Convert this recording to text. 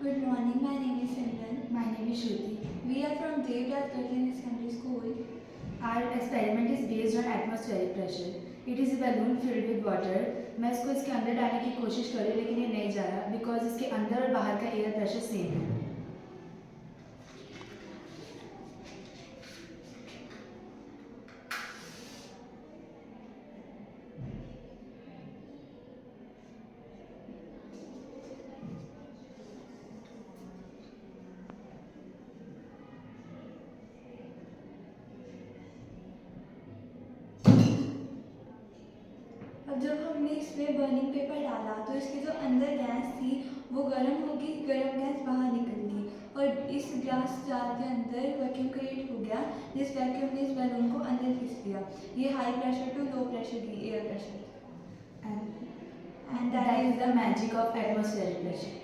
Good morning, my name is Simran. My name is Shruti. We are from Devdas Girls Secondary School. Our experiment is based on atmospheric pressure. It is a balloon filled with water. मैं इसको इसके अंदर डालने की कोशिश कर रही हूँ लेकिन ये नहीं जा रहा बिकॉज इसके अंदर और बाहर का एयर प्रेशर सेम है. अब जब हमने इसमें बर्निंग पेपर डाला तो इसकी जो अंदर गैस थी वो गर्म होगी, गर्म गैस बाहर निकल गई और इस ग्लास जार के अंदर वैक्यूम क्रिएट हो गया, जिस वैक्यूम ने इस बैलून को अंदर खींच दिया. ये high pressure to low pressure की air pressure. And that is the magic of atmospheric pressure.